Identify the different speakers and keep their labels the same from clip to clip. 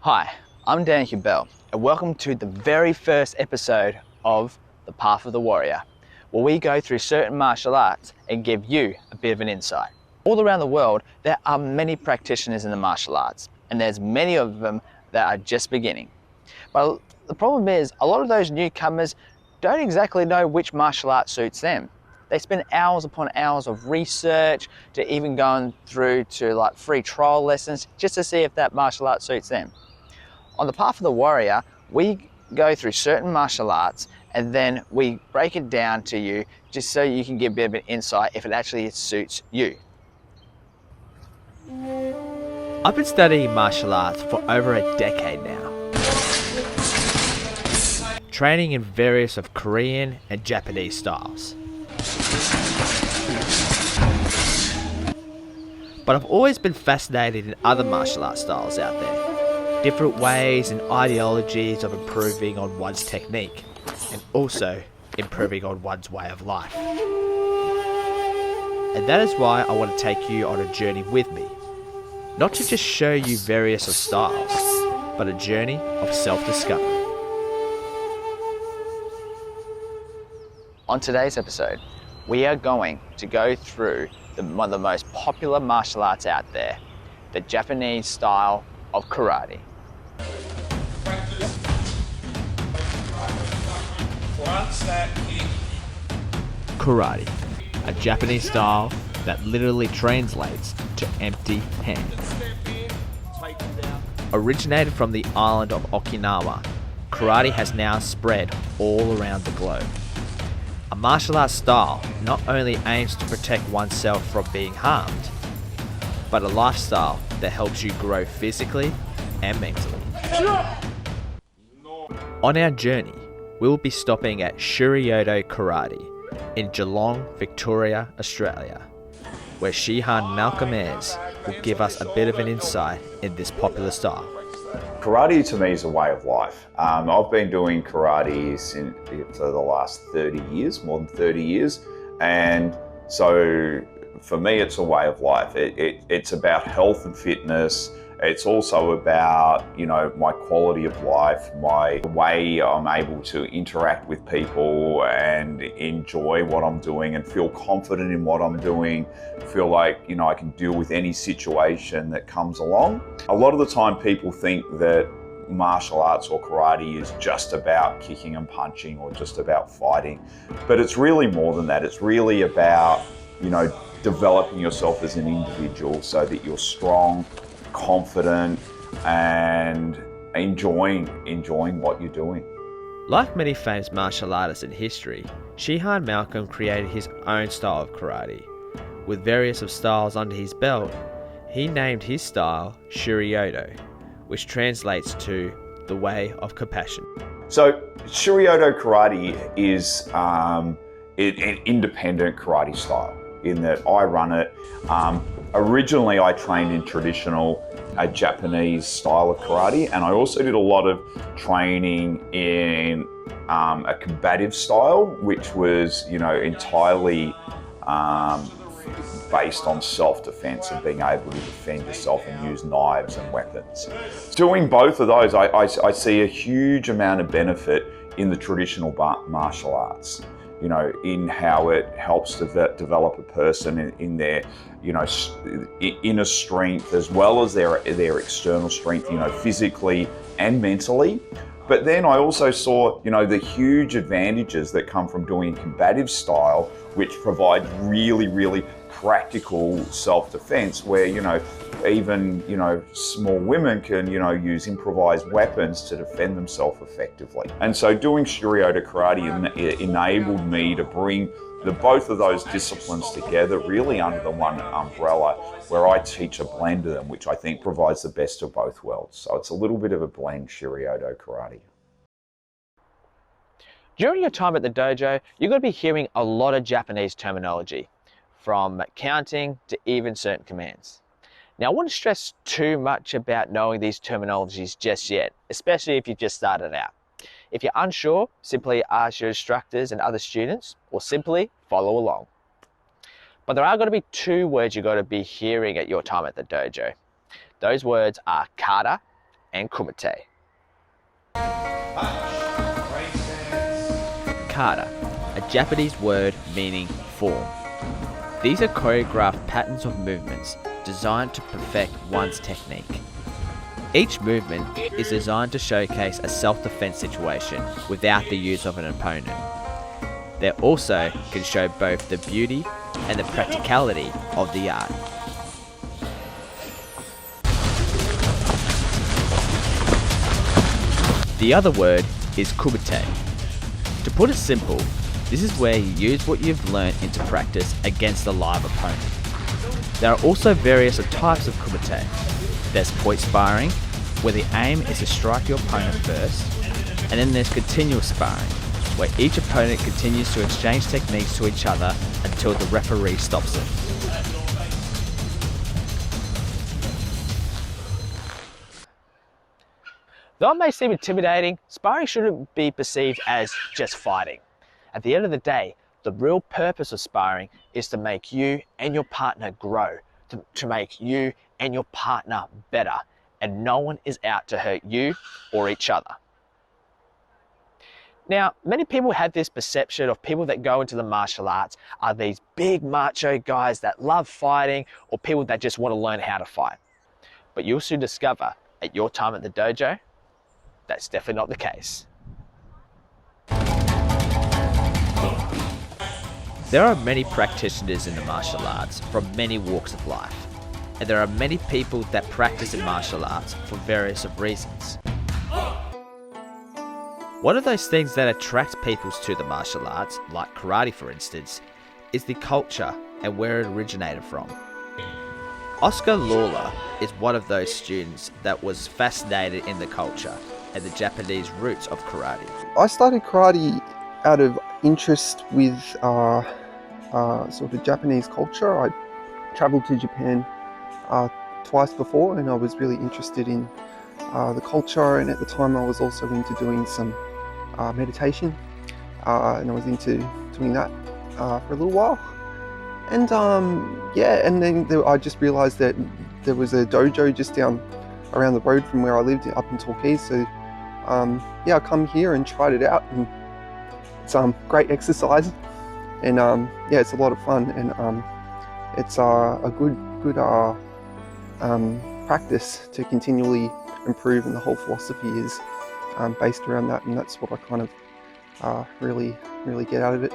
Speaker 1: Hi, I'm Dan Hubel, and welcome to the very first episode of The Path of the Warrior, where we go through certain martial arts and give you a bit of an insight. All around the world, there are many practitioners in the martial arts, and there's many of them that are just beginning. But the problem is, a lot of those newcomers don't exactly know which martial art suits them. They spend hours upon hours of research to even going through to like free trial lessons just to see if that martial art suits them. On the Path of the Warrior, we go through certain martial arts and then we break it down to you just so you can get a bit of an insight if it actually suits you. I've been studying martial arts for over a decade now, training in various of Korean and Japanese styles. But I've always been fascinated in other martial arts styles out there. Different ways and ideologies of improving on one's technique and also improving on one's way of life. And that is why I want to take you on a journey with me. Not to just show you various of styles, but a journey of self-discovery. On today's episode, we are going to go through one of the most popular martial arts out there, the Japanese style of karate. Karate, a Japanese style that literally translates to empty hands. Originated from the island of Okinawa, karate has now spread all around the globe. A martial arts style not only aims to protect oneself from being harmed, but a lifestyle that helps you grow physically and mentally. On our journey, we will be stopping at Shiryodo Karate in Geelong, Victoria, Australia, where Shihan Malcolm Ayres will give us a bit of an insight in this popular style.
Speaker 2: Karate to me is a way of life. I've been doing karate for the last 30 years, more than 30 years. And so for me, it's a way of life. It's about health and fitness. It's also about, my quality of life, my way I'm able to interact with people and enjoy what I'm doing and feel confident in what I'm doing, feel like, I can deal with any situation that comes along. A lot of the time people think that martial arts or karate is just about kicking and punching or just about fighting, but it's really more than that. It's really about, developing yourself as an individual so that you're strong, confident, and enjoying what you're doing.
Speaker 1: Like many famous martial artists in history, Shihan Malcolm created his own style of karate. With various of styles under his belt, he named his style Shiryodo, which translates to the way of compassion.
Speaker 2: So Shiryodo Karate is an independent karate style in that I run it. Originally, I trained in traditional Japanese style of karate, and I also did a lot of training in a combative style, which was, entirely based on self-defense and being able to defend yourself and use knives and weapons. Doing both of those, I see a huge amount of benefit in the traditional martial arts. In how it helps to develop a person in their, inner strength as well as their external strength, physically and mentally. But then I also saw, the huge advantages that come from doing combative style, which provide really, really practical self-defense where, even, small women can, use improvised weapons to defend themselves effectively. And so doing Shiryodo Karate enabled me to bring both of those disciplines together really under the one umbrella, where I teach a blend of them, which I think provides the best of both worlds. So it's a little bit of a blend, Shiryodo Karate.
Speaker 1: During your time at the dojo, you're going to be hearing a lot of Japanese terminology, from counting to even certain commands. Now, I wouldn't stress too much about knowing these terminologies just yet, especially if you've just started out. If you're unsure, simply ask your instructors and other students, or simply follow along. But there are going to be two words you're going to be hearing at your time at the dojo. Those words are kata and kumite. Kata, a Japanese word meaning form. These are choreographed patterns of movements designed to perfect one's technique. Each movement is designed to showcase a self-defense situation without the use of an opponent. They also can show both the beauty and the practicality of the art. The other word is kumite. To put it simple, this is where you use what you've learnt into practice against a live opponent. There are also various types of kumite. There's point sparring, where the aim is to strike your opponent first, and then there's continuous sparring, where each opponent continues to exchange techniques to each other until the referee stops it. Though it may seem intimidating, sparring shouldn't be perceived as just fighting. At the end of the day, the real purpose of sparring is to make you and your partner grow, to make you and your partner better, and no one is out to hurt you or each other. Now, many people have this perception of people that go into the martial arts are these big macho guys that love fighting, or people that just want to learn how to fight. But you'll soon discover at your time at the dojo, that's definitely not the case. There are many practitioners in the martial arts from many walks of life, and there are many people that practice in martial arts for various reasons. One of those things that attracts people to the martial arts, like karate for instance, is the culture and where it originated from. Oscar Lawler is one of those students that was fascinated in the culture and the Japanese roots of karate.
Speaker 3: I started karate out of interest with sort of Japanese culture. I travelled to Japan twice before, and I was really interested in the culture, and at the time I was also into doing some meditation, and I was into doing that for a little while. And and then I just realised that there was a dojo just down around the road from where I lived up in Torquay, so I come here and tried it out, and it's great exercise, and it's a lot of fun, and it's a good practice to continually improve, and the whole philosophy is based around that, and that's what I kind of really get out of it.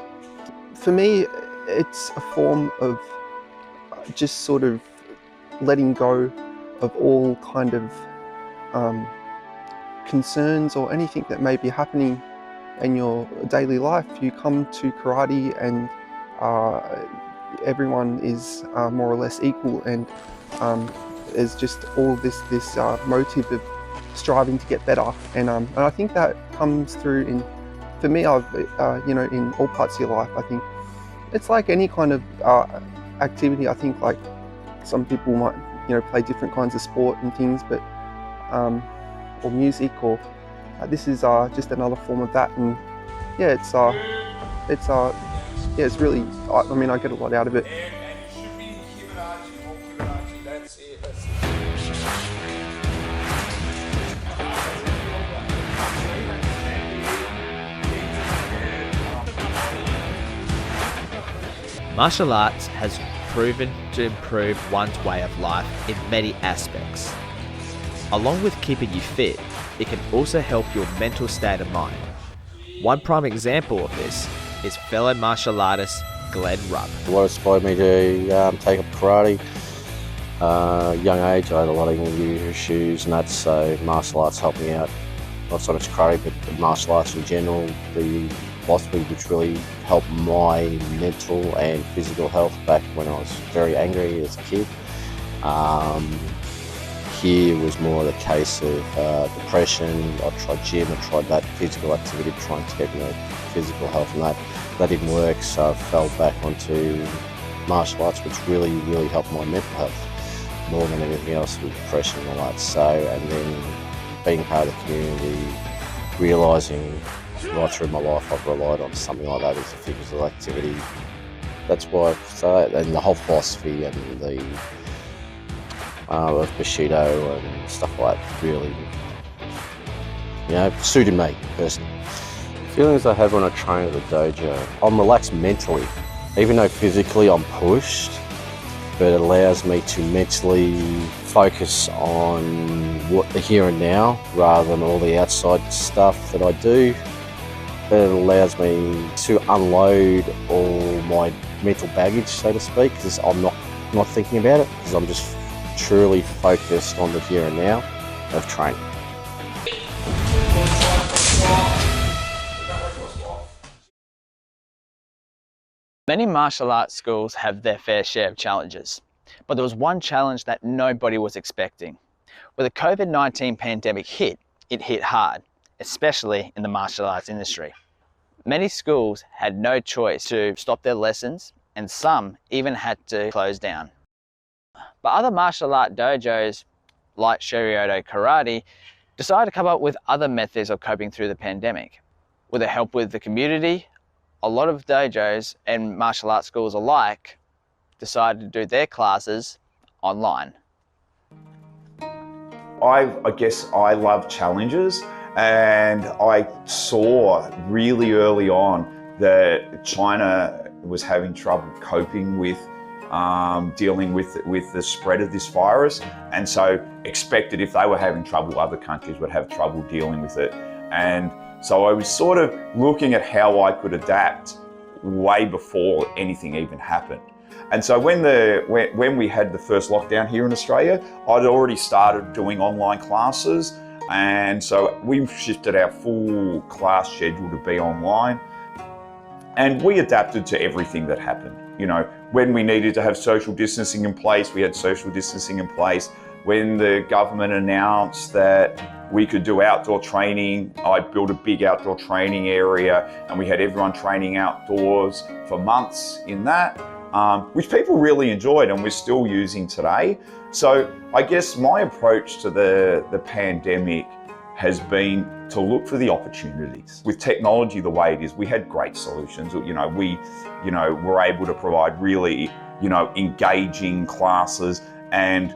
Speaker 3: For me, it's a form of just sort of letting go of all kind of concerns or anything that may be happening in your daily life. You come to karate and everyone is more or less equal, and there's just all this motive of striving to get better, and I think that comes through in, for me, I've in all parts of your life. I think it's like any kind of activity. I think like some people might play different kinds of sport and things, but or music, or this is just another form of that, and it's really, I mean, I get a lot out of it.
Speaker 1: Martial arts has proven to improve one's way of life in many aspects. Along with keeping you fit, it can also help your mental state of mind. One prime example of this is fellow martial artist Glenn Rupp.
Speaker 4: What inspired me to take up karate, young age, I had a lot of issues and that, so martial arts helped me out. Not so much karate, but martial arts in general, the philosophy which really helped my mental and physical health back when I was very angry as a kid. Here was more the case of depression. I tried gym, I tried that physical activity, trying to get physical health, and that didn't work, so I fell back onto martial arts, which really helped my mental health more than anything else with depression and all that. So, and then being part of the community, realising right through my life I've relied on something like that as a physical activity. That's why, and the whole philosophy and of Bushido and stuff like that really, suited me personally. Feelings I have when I train at the dojo, I'm relaxed mentally. Even though physically I'm pushed, but it allows me to mentally focus on what the here and now rather than all the outside stuff that I do. It allows me to unload all my mental baggage, so to speak, because I'm not thinking about it, because I'm just truly focused on the here and now of training.
Speaker 1: Many martial arts schools have their fair share of challenges, but there was one challenge that nobody was expecting. When the COVID-19 pandemic hit, it hit hard, especially in the martial arts industry. Many schools had no choice to stop their lessons, and some even had to close down. But other martial art dojos, like Shiryodo Karate, decided to come up with other methods of coping through the pandemic. With the help with the community, a lot of dojos and martial arts schools alike decided to do their classes online.
Speaker 2: I guess I love challenges, and I saw really early on that China was having trouble coping with dealing with the spread of this virus, and so expected if they were having trouble, other countries would have trouble dealing with it. And so I was sort of looking at how I could adapt way before anything even happened. And so when we had the first lockdown here in Australia, I'd already started doing online classes, and so we shifted our full class schedule to be online. And we adapted to everything that happened. When we needed to have social distancing in place, we had social distancing in place. When the government announced that we could do outdoor training, I built a big outdoor training area, and we had everyone training outdoors for months in that, which people really enjoyed and we're still using today. So I guess my approach to the pandemic has been to look for the opportunities. With technology the way it is, we had great solutions. We were able to provide really, engaging classes. And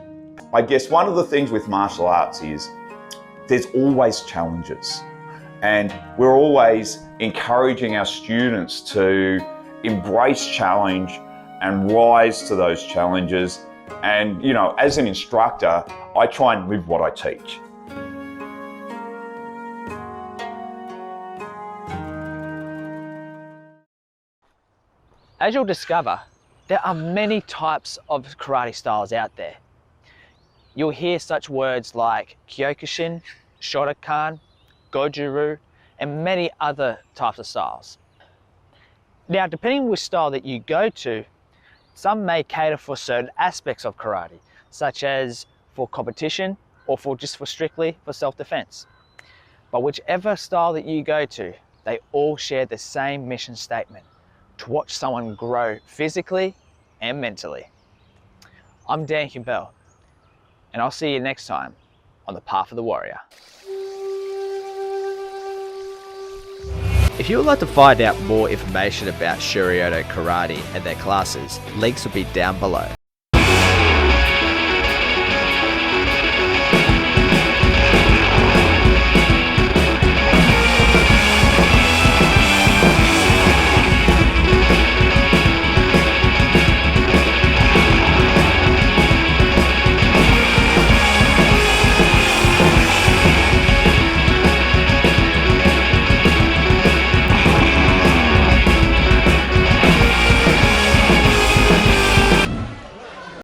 Speaker 2: I guess one of the things with martial arts is there's always challenges. And we're always encouraging our students to embrace challenge and rise to those challenges. And, as an instructor, I try and live what I teach.
Speaker 1: As you'll discover, there are many types of karate styles out there. You'll hear such words like Kyokushin, Shotokan, Goju-ryu, and many other types of styles. Now, depending on which style that you go to, some may cater for certain aspects of karate, such as for competition or for strictly for self-defense. But whichever style that you go to, they all share the same mission statement: to watch someone grow physically and mentally. I'm Dan Bell, and I'll see you next time on The Path of the Warrior. If you would like to find out more information about Shiryodo Karate and their classes, links will be down below.